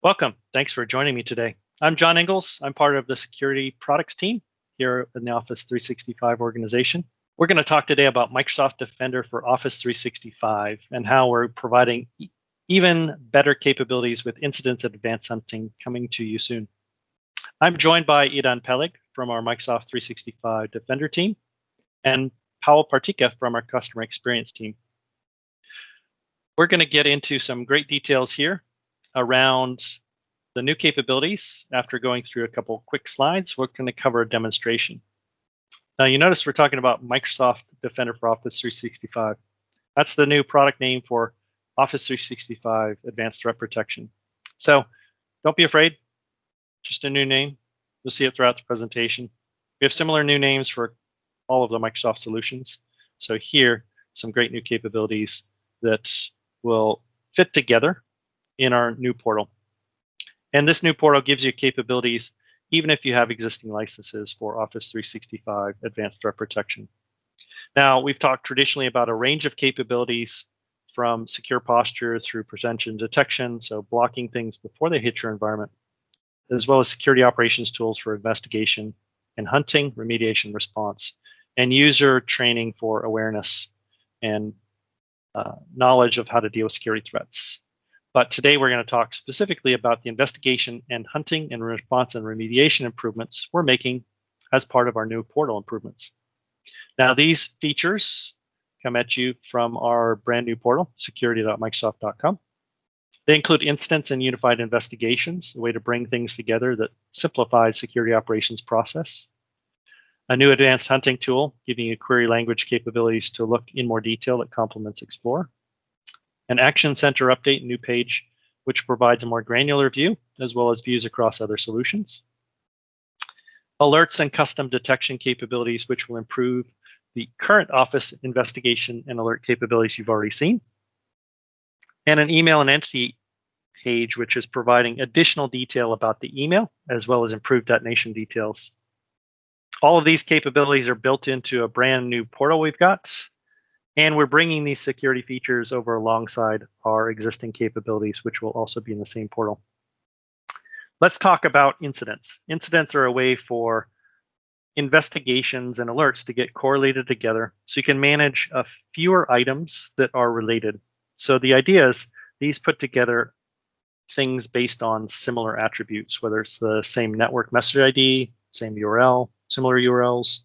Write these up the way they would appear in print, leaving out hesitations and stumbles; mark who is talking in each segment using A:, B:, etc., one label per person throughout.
A: Welcome. Thanks for joining me today. I'm John Ingalls. I'm part of the security products team here in the Office 365 organization. We're going to talk today about Microsoft Defender for Office 365 and how we're providing even better capabilities with incidents and advanced hunting coming to you soon. I'm joined by Idan Peleg from our Microsoft 365 Defender team and Powell Partika from our customer experience team. We're going to get into some great details here around the new capabilities. After going through a couple quick slides, we're going to cover a demonstration. Now, you notice we're talking about Microsoft Defender for Office 365. That's the new product name for Office 365 Advanced Threat Protection. So don't be afraid, just a new name. You'll see it throughout the presentation. We have similar new names for all of the Microsoft solutions. So here, some great new capabilities that will fit together in our new portal. And this new portal gives you capabilities even if you have existing licenses for Office 365 Advanced Threat Protection. Now, we've talked traditionally about a range of capabilities from secure posture through prevention detection, so blocking things before they hit your environment, as well as security operations tools for investigation and hunting, remediation, response, and user training for awareness and knowledge of how to deal with security threats. But today we're going to talk specifically about the investigation and hunting and response and remediation improvements we're making as part of our new portal improvements. Now, these features come at you from our brand new portal, security.microsoft.com. They include instance and unified investigations, a way to bring things together that simplifies security operations process. A new advanced hunting tool, giving you query language capabilities to look in more detail that complements Explore. An Action Center update, new page, which provides a more granular view, as well as views across other solutions. Alerts and custom detection capabilities, which will improve the current Office investigation and alert capabilities you've already seen. And an email and entity page, which is providing additional detail about the email, as well as improved detonation details. All of these capabilities are built into a brand new portal we've got, and we're bringing these security features over alongside our existing capabilities, which will also be in the same portal. Let's talk about incidents. Incidents are a way for investigations and alerts to get correlated together so you can manage fewer items that are related. So the idea is these put together things based on similar attributes, whether it's the same network message ID, same URL, similar URLs.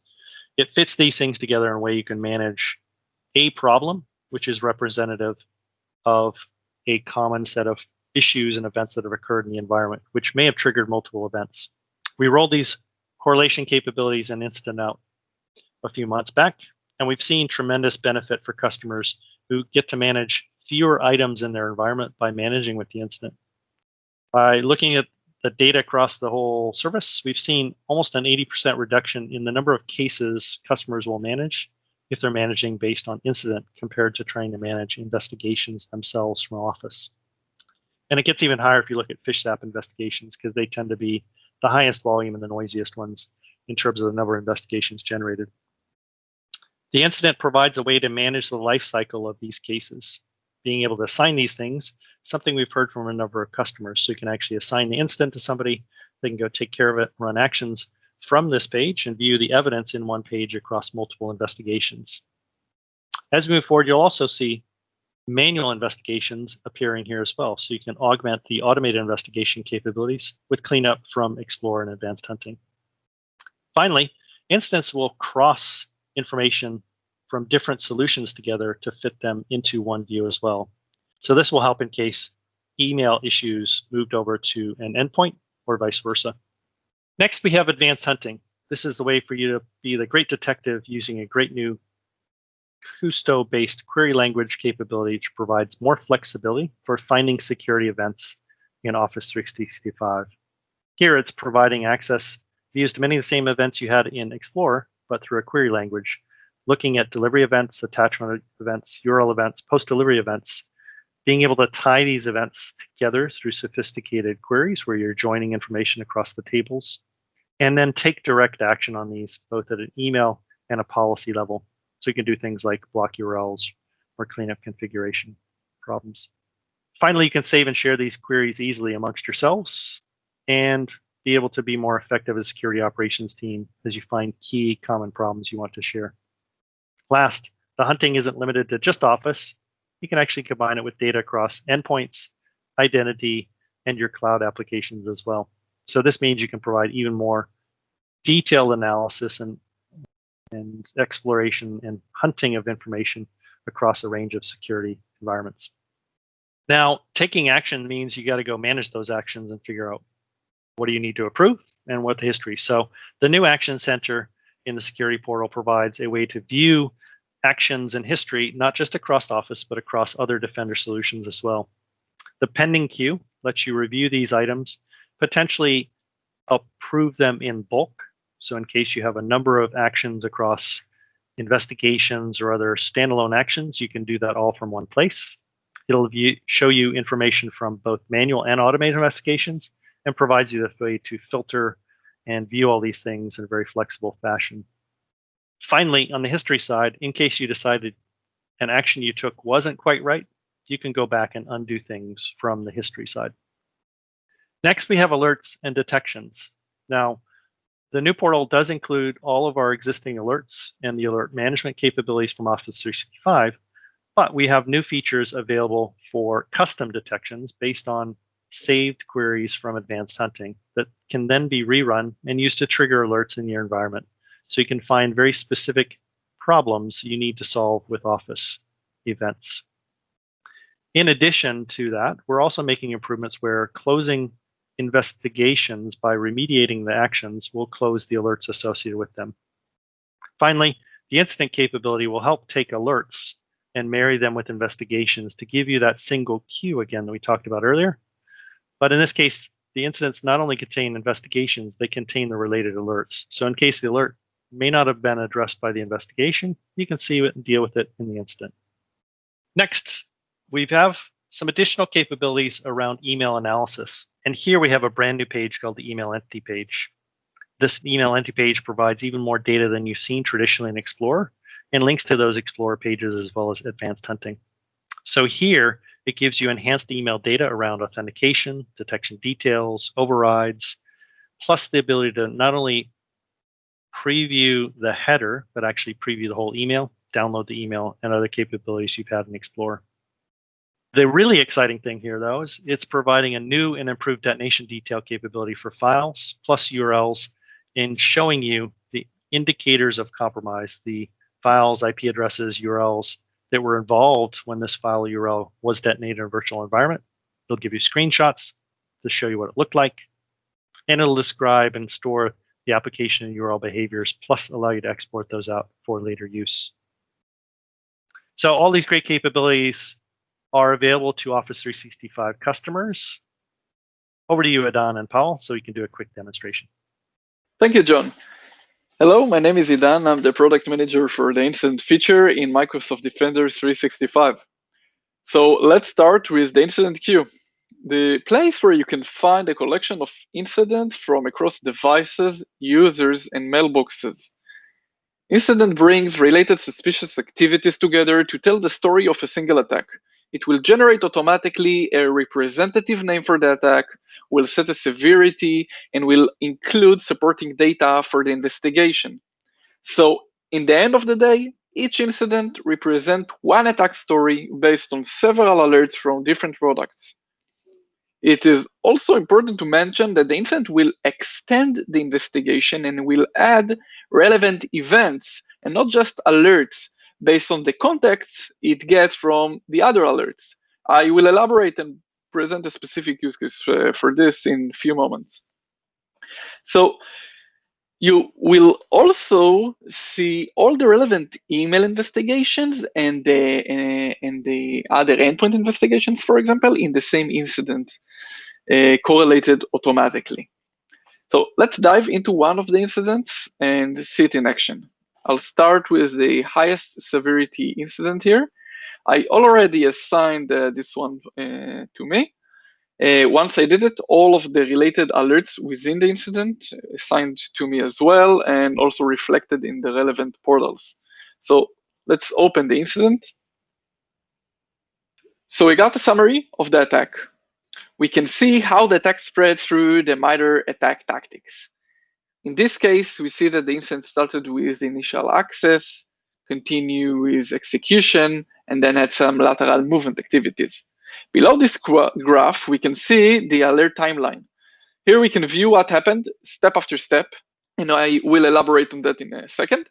A: It fits these things together in a way you can manage a problem, which is representative of a common set of issues and events that have occurred in the environment, which may have triggered multiple events. We rolled these correlation capabilities and incident out a few months back, and we've seen tremendous benefit for customers who get to manage fewer items in their environment by managing with the incident. By looking at the data across the whole service, we've seen almost an 80% reduction in the number of cases customers will manage if they're managing based on incident compared to trying to manage investigations themselves from Office. And it gets even higher if you look at PhishZap investigations, because they tend to be the highest volume and the noisiest ones in terms of the number of investigations generated. The incident provides a way to manage the life cycle of these cases, being able to assign these things, something we've heard from a number of customers. So you can actually assign the incident to somebody, they can go take care of it, run actions from this page, and view the evidence in one page across multiple investigations. As we move forward, you'll also see manual investigations appearing here as well. So you can augment the automated investigation capabilities with cleanup from Explore and Advanced Hunting. Finally, incidents will cross information from different solutions together to fit them into one view as well. So this will help in case email issues moved over to an endpoint or vice versa. Next, we have Advanced Hunting. This is the way for you to be the great detective using a great new Custo-based query language capability, which provides more flexibility for finding security events in Office 365. Here, it's providing access views to many of the same events you had in Explorer, but through a query language, looking at delivery events, attachment events, URL events, post-delivery events, being able to tie these events together through sophisticated queries where you're joining information across the tables, and then take direct action on these, both at an email and a policy level. So you can do things like block URLs or clean up configuration problems. Finally, you can save and share these queries easily amongst yourselves and be able to be more effective as a security operations team as you find key common problems you want to share. Last, the hunting isn't limited to just Office. You can actually combine it with data across endpoints, identity, and your cloud applications as well. So this means you can provide even more detailed analysis and exploration and hunting of information across a range of security environments. Now, taking action means you got to go manage those actions and figure out what do you need to approve and what the history. So the new Action Center in the security portal provides a way to view actions and history, not just across Office, but across other Defender solutions as well. The pending queue lets you review these items, potentially approve them in bulk. So in case you have a number of actions across investigations or other standalone actions, you can do that all from one place. It'll show you information from both manual and automated investigations and provides you the way to filter and view all these things in a very flexible fashion. Finally, on the history side, in case you decided an action you took wasn't quite right, you can go back and undo things from the history side. Next, we have alerts and detections. Now, the new portal does include all of our existing alerts and the alert management capabilities from Office 365, but we have new features available for custom detections based on saved queries from advanced hunting that can then be rerun and used to trigger alerts in your environment. So you can find very specific problems you need to solve with Office events. In addition to that, we're also making improvements where closing investigations by remediating the actions will close the alerts associated with them. Finally, the incident capability will help take alerts and marry them with investigations to give you that single queue again that we talked about earlier. But in this case, the incidents not only contain investigations, they contain the related alerts. So in case the alert may not have been addressed by the investigation, you can see it and deal with it in the incident. Next, we have some additional capabilities around email analysis. And here we have a brand new page called the email entity page. This email entity page provides even more data than you've seen traditionally in Explorer and links to those Explorer pages as well as advanced hunting. So here, it gives you enhanced email data around authentication, detection details, overrides, plus the ability to not only preview the header, but actually preview the whole email, download the email, and other capabilities you've had in Explorer. The really exciting thing here, though, is it's providing a new and improved detonation detail capability for files plus URLs in showing you the indicators of compromise, the files, IP addresses, URLs that were involved when this file URL was detonated in a virtual environment. It'll give you screenshots to show you what it looked like, and it'll describe and store the application and URL behaviors, plus allow you to export those out for later use. So all these great capabilities are available to Office 365 customers. Over to you, Idan and Paul, so we can do a quick demonstration.
B: Thank you, John. Hello, my name is Idan. I'm the product manager for the incident feature in Microsoft Defender 365. So let's start with the incident queue, the place where you can find a collection of incidents from across devices, users, and mailboxes. Incident brings related suspicious activities together to tell the story of a single attack. It will generate automatically a representative name for the attack, will set a severity, and will include supporting data for the investigation. So in the end of the day, each incident represents one attack story based on several alerts from different products. It is also important to mention that the incident will extend the investigation and will add relevant events and not just alerts based on the context it gets from the other alerts. I will elaborate and present a specific use case for this in a few moments. So you will also see all the relevant email investigations and the other endpoint investigations, for example, in the same incident, correlated automatically. So let's dive into one of the incidents and see it in action. I'll start with the highest severity incident here. I already assigned this one to me. Once I did it, all of the related alerts within the incident assigned to me as well, and also reflected in the relevant portals. So let's open the incident. So we got a summary of the attack. We can see how the attack spread through the minor attack tactics. In this case, we see that the incident started with initial access, continue with execution, and then had some lateral movement activities. Below this graph, we can see the alert timeline. Here we can view what happened step after step, and I will elaborate on that in a second.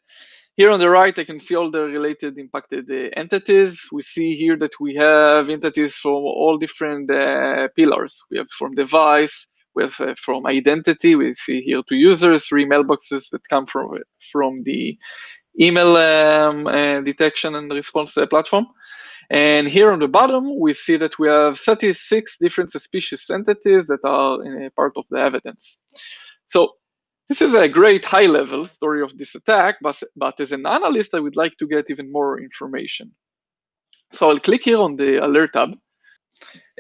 B: Here on the right, I can see all the related impacted entities. We see here that we have entities from all different pillars. We have from device, we have from identity. We see here 2 users, 3 mailboxes that come from the email detection and response platform. And here on the bottom, we see that we have 36 different suspicious entities that are part of the evidence. So this is a great high-level story of this attack, but as an analyst, I would like to get even more information. So I'll click here on the Alert tab.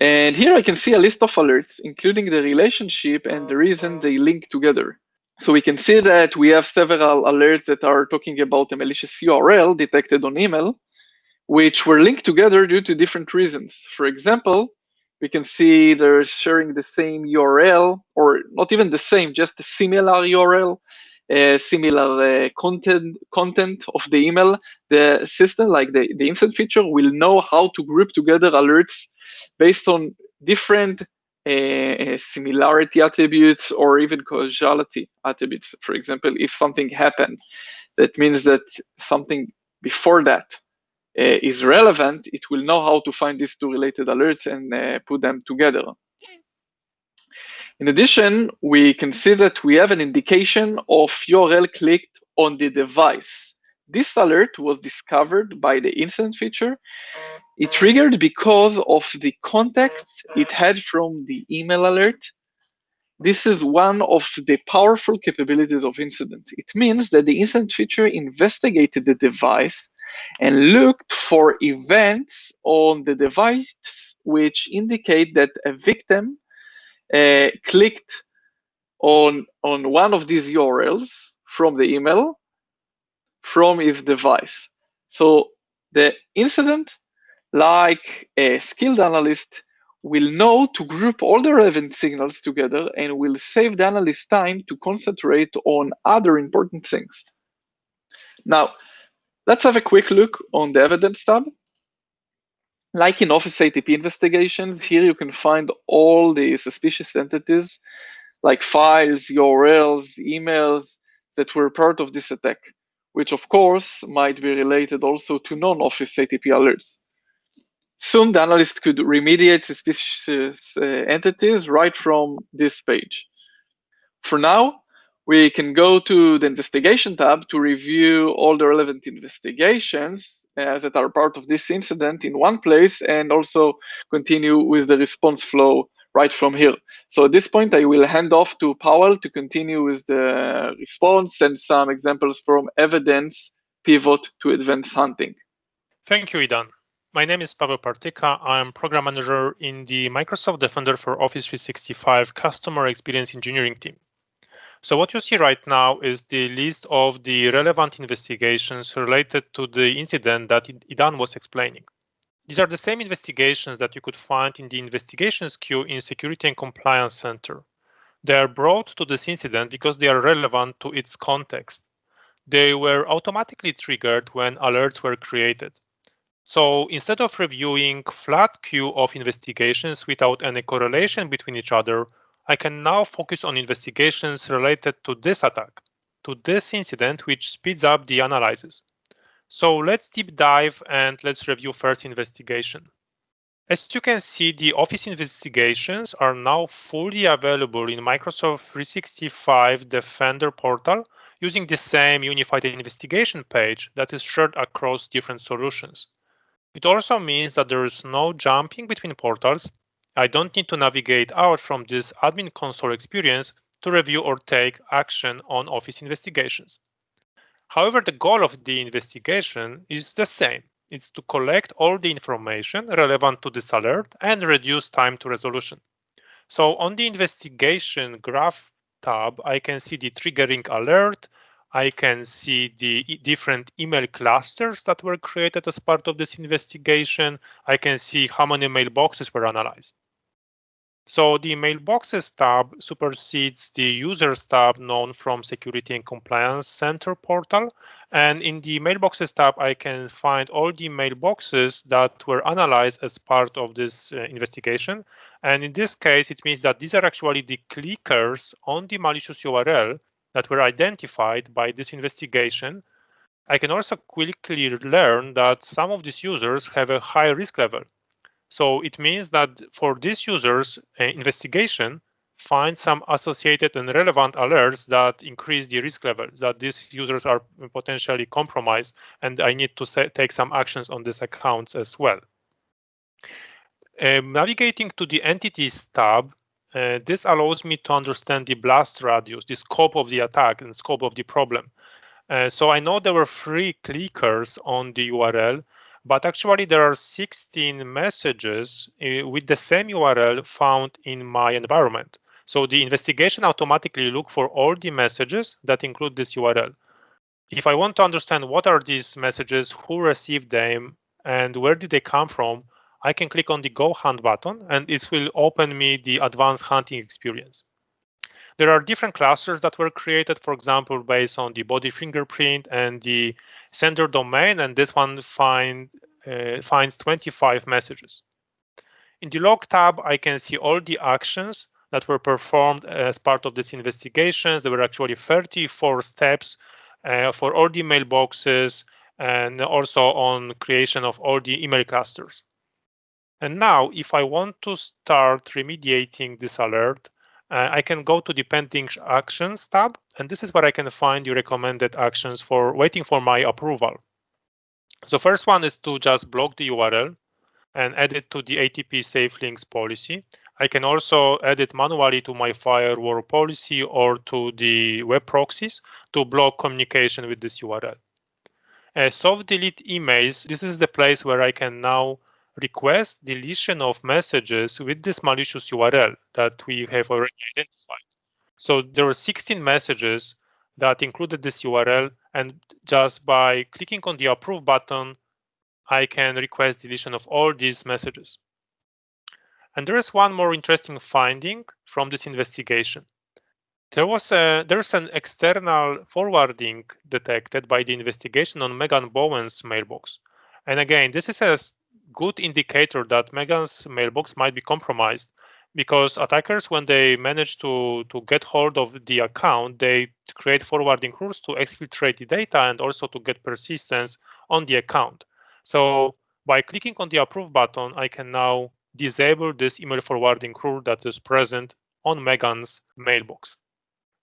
B: And here I can see a list of alerts, including the relationship and the reason they link together. So we can see that we have several alerts that are talking about a malicious URL detected on email, which were linked together due to different reasons. For example, we can see they're sharing the same URL, or not even the same, just a similar URL, similar content of the email. The system, like the incident feature, will know how to group together alerts based on different similarity attributes or even causality attributes. For example, if something happened, that means that something before that is relevant, it will know how to find these 2 related alerts and put them together. In addition, we can see that we have an indication of URL clicked on the device. This alert was discovered by the incident feature. It triggered because of the context it had from the email alert. This is one of the powerful capabilities of incident. It means that the incident feature investigated the device and looked for events on the device which indicate that a victim clicked on one of these URLs from the email from his device. So the incident, like a skilled analyst, will know to group all the relevant signals together and will save the analyst time to concentrate on other important things. Now, let's have a quick look on the evidence tab. Like in Office ATP investigations, here you can find all the suspicious entities, like files, URLs, emails that were part of this attack, which of course might be related also to non-Office ATP alerts. Soon the analyst could remediate suspicious entities right from this page. For now, we can go to the investigation tab to review all the relevant investigations that are part of this incident in one place and also continue with the response flow right from here. So at this point, I will hand off to Powell to continue with the response and some examples from evidence pivot to advanced hunting.
C: Thank you, Idan. My name is Paweł Partyka. I'm program manager in the Microsoft Defender for Office 365 customer experience engineering team. So what you see right now is the list of the relevant investigations related to the incident that Idan was explaining. These are the same investigations that you could find in the investigations queue in Security and Compliance Center. They are brought to this incident because they are relevant to its context. They were automatically triggered when alerts were created. So instead of reviewing flat queue of investigations without any correlation between each other, I can now focus on investigations related to this attack, to this incident, which speeds up the analysis. So let's deep dive and let's review first investigation. As you can see, the Office investigations are now fully available in Microsoft 365 Defender portal using the same unified investigation page that is shared across different solutions. It also means that there is no jumping between portals. I don't need to navigate out from this admin console experience to review or take action on Office investigations. However, the goal of the investigation is the same. It's to collect all the information relevant to this alert and reduce time to resolution. So on the investigation graph tab, I can see the triggering alert. I can see the different email clusters that were created as part of this investigation. I can see how many mailboxes were analyzed. So the Mailboxes tab supersedes the Users tab known from Security and Compliance Center portal. And in the Mailboxes tab, I can find all the mailboxes that were analyzed as part of this investigation. And in this case, it means that these are actually the clickers on the malicious URL that were identified by this investigation. I can also quickly learn that some of these users have a high risk level. So it means that for these users, investigation finds some associated and relevant alerts that increase the risk level, that these users are potentially compromised, and I need to take some actions on these accounts as well. Navigating to the Entities tab, this allows me to understand the blast radius, the scope of the attack and scope of the problem. So I know there were 3 clickers on the URL, but actually there are 16 messages with the same URL found in my environment. So the investigation automatically looks for all the messages that include this URL. If I want to understand what are these messages, who received them, and where did they come from, I can click on the Go Hunt button, and it will open me the advanced hunting experience. There are different clusters that were created, for example, based on the body fingerprint and the sender domain, and this one finds 25 messages. In the Log tab, I can see all the actions that were performed as part of this investigation. There were actually 34 steps for all the mailboxes and also on creation of all the email clusters. And now, if I want to start remediating this alert, I can go to the Pending Actions tab, and this is where I can find the recommended actions for waiting for my approval. So first one is to just block the URL and add it to the ATP Safe Links policy. I can also add it manually to my firewall policy or to the web proxies to block communication with this URL. Soft delete emails, this is the place where I can now request deletion of messages with this malicious URL that we have already identified. So there were 16 messages that included this URL, and just by clicking on the Approve button, I can request deletion of all these messages. And there is one more interesting finding from this investigation. There's an external forwarding detected by the investigation on Megan Bowen's mailbox. And again, this is a good indicator that Megan's mailbox might be compromised, because attackers, when they manage to get hold of the account, they create forwarding rules to exfiltrate the data and also to get persistence on the account. So by clicking on the Approve button, I can now disable this email forwarding rule that is present on Megan's mailbox.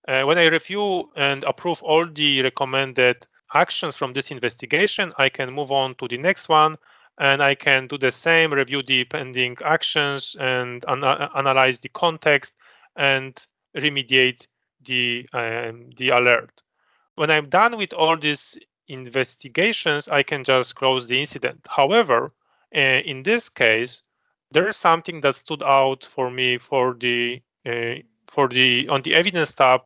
C: When I review and approve all the recommended actions from this investigation, I can move on to the next one, and I can do the same, review the pending actions and analyze the context and remediate the alert. When I'm done with all these investigations, I can just close the incident. However, in this case, there is something that stood out for me on the evidence tab,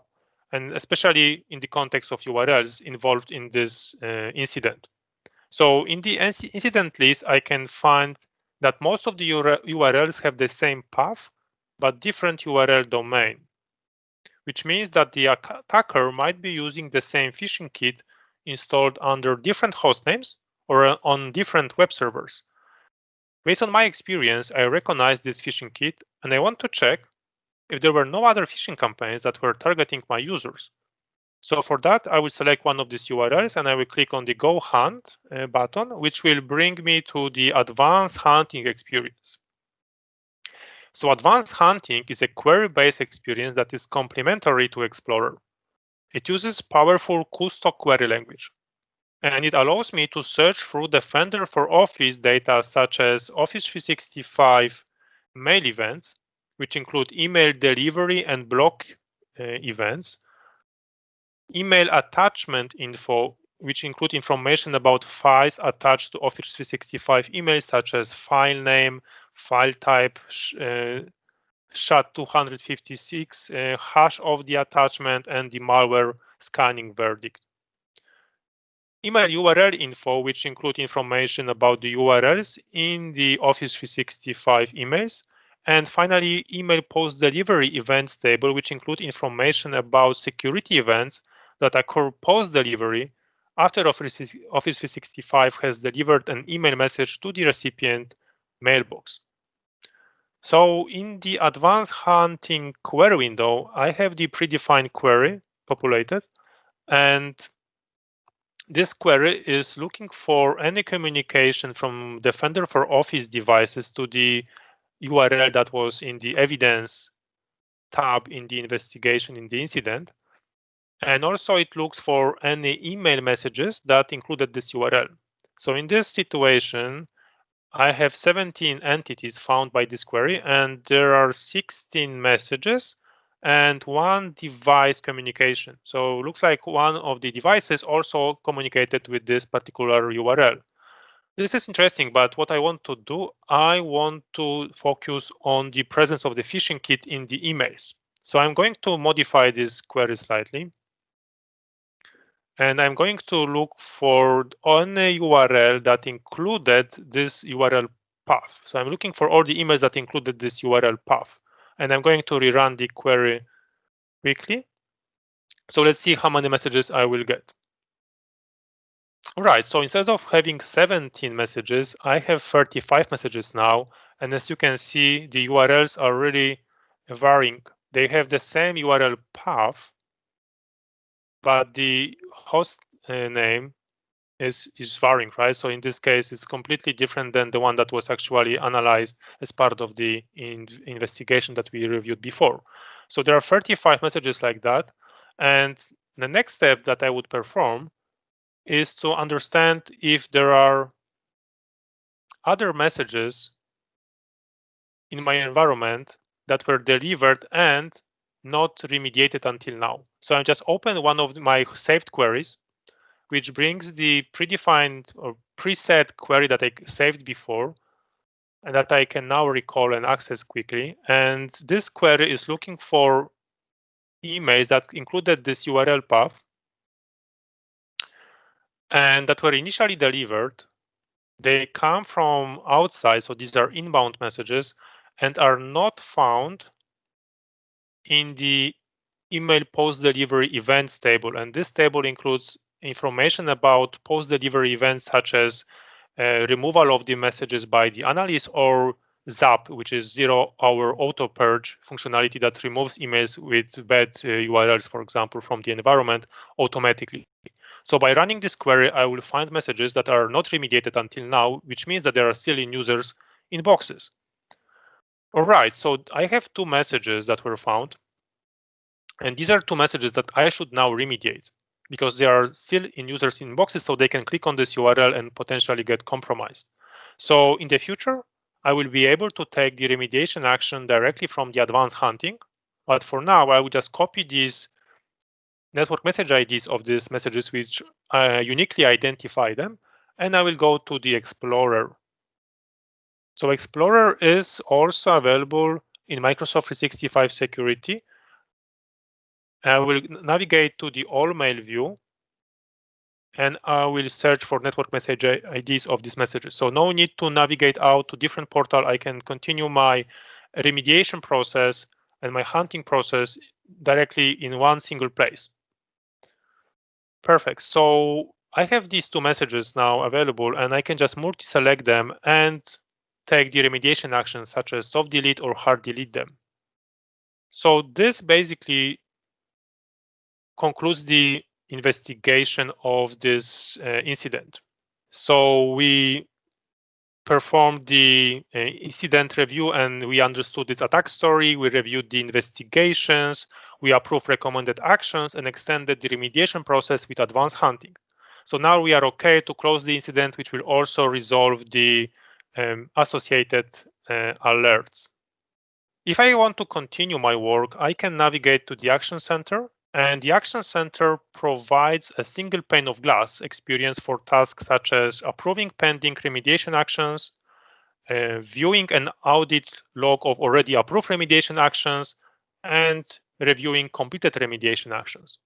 C: and especially in the context of URLs involved in this incident. So in the incident list, I can find that most of the URLs have the same path, but different URL domain, which means that the attacker might be using the same phishing kit installed under different hostnames or on different web servers. Based on my experience, I recognize this phishing kit, and I want to check if there were no other phishing campaigns that were targeting my users. So for that, I will select one of these URLs and I will click on the Go Hunt button, which will bring me to the advanced hunting experience. So advanced hunting is a query-based experience that is complementary to Explorer. It uses powerful custom query language, and it allows me to search through Defender for Office data such as Office 365 mail events, which include email delivery and block events, email attachment info, which include information about files attached to Office 365 emails, such as file name, file type, SHA-256, hash of the attachment, and the malware scanning verdict. email URL info, which include information about the URLs in the Office 365 emails. And finally, email post-delivery events table, which include information about security events that occur post-delivery after Office 365 has delivered an email message to the recipient mailbox. So in the advanced hunting query window, I have the predefined query populated, and this query is looking for any communication from Defender for Office devices to the URL that was in the evidence tab in the investigation in the incident. And also it looks for any email messages that included this URL. So in this situation, I have 17 entities found by this query, and there are 16 messages and one device communication. So it looks like one of the devices also communicated with this particular URL. This is interesting, but what I want to do, I want to focus on the presence of the phishing kit in the emails. So I'm going to modify this query slightly. And I'm going to look for any URL that included this URL path. So I'm looking for all the emails that included this URL path. And I'm going to rerun the query quickly. So let's see how many messages I will get. All right, so instead of having 17 messages, I have 35 messages now. And as you can see, the URLs are really varying. They have the same URL path, but the host name is varying, right? So in this case, it's completely different than the one that was actually analyzed as part of the investigation that we reviewed before. So there are 35 messages like that. And the next step that I would perform is to understand if there are other messages in my environment that were delivered and not remediated until now. So I just open one of my saved queries, which brings the predefined or preset query that I saved before and that I can now recall and access quickly. And this query is looking for emails that included this URL path and that were initially delivered. They come from outside, so these are inbound messages, and are not found in the email post-delivery events table. And this table includes information about post-delivery events such as removal of the messages by the analyst, or ZAP, which is zero-hour auto-purge functionality that removes emails with bad URLs, for example, from the environment automatically. So by running this query, I will find messages that are not remediated until now, which means that they are still in users' inboxes. All right, so I have two messages that were found. And these are two messages that I should now remediate because they are still in users' inboxes, so they can click on this URL and potentially get compromised. So in the future, I will be able to take the remediation action directly from the advanced hunting. But for now, I will just copy these network message IDs of these messages, which uniquely identify them, and I will go to the Explorer. So Explorer is also available in Microsoft 365 Security. I will navigate to the All Mail view, and I will search for network message IDs of these messages. So no need to navigate out to different portal. I can continue my remediation process and my hunting process directly in one single place. Perfect. So I have these two messages now available, and I can just multi-select them and take the remediation actions such as soft delete or hard delete them. So this basically concludes the investigation of this incident. So we performed the incident review, and we understood its attack story. We reviewed the investigations. We approved recommended actions and extended the remediation process with advanced hunting. So now we are okay to close the incident, which will also resolve the associated alerts. If I want to continue my work, I can navigate to the Action Center. And the Action Center provides a single pane of glass experience for tasks such as approving pending remediation actions, viewing an audit log of already approved remediation actions, and reviewing completed remediation actions.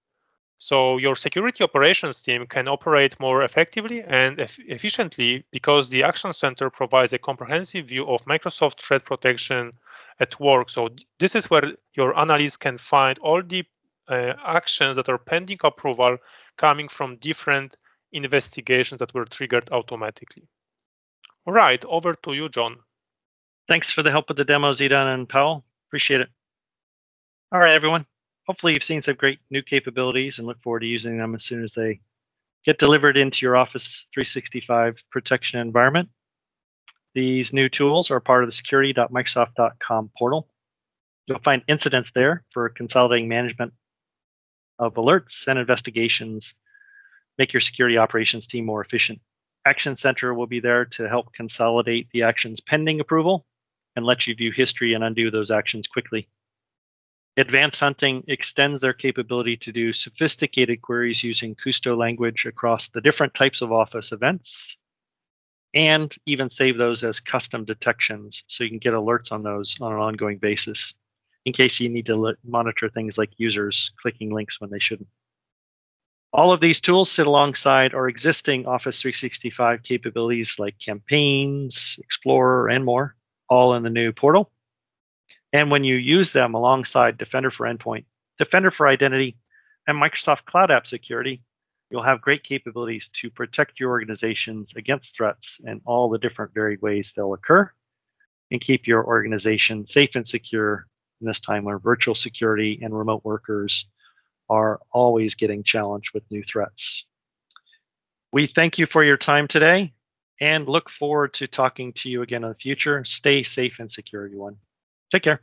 C: So your security operations team can operate more effectively and efficiently because the Action Center provides a comprehensive view of Microsoft threat protection at work. So this is where your analysts can find all the actions that are pending approval coming from different investigations that were triggered automatically. All right, over to you, John.
A: Thanks for the help with the demo, Zidan and Powell. Appreciate it. All right, everyone. Hopefully you've seen some great new capabilities and look forward to using them as soon as they get delivered into your Office 365 protection environment. These new tools are part of the security.microsoft.com portal. You'll find incidents there for consolidating management of alerts and investigations, make your security operations team more efficient. Action Center will be there to help consolidate the actions pending approval and let you view history and undo those actions quickly. Advanced Hunting extends their capability to do sophisticated queries using Custo language across the different types of Office events, and even save those as custom detections so you can get alerts on those on an ongoing basis in case you need to monitor things like users clicking links when they shouldn't. All of these tools sit alongside our existing Office 365 capabilities like Campaigns, Explorer, and more, all in the new portal. And when you use them alongside Defender for Endpoint, Defender for Identity, and Microsoft Cloud App Security, you'll have great capabilities to protect your organizations against threats in all the different varied ways they'll occur and keep your organization safe and secure in this time where virtual security and remote workers are always getting challenged with new threats. We thank you for your time today and look forward to talking to you again in the future. Stay safe and secure, everyone. Take care.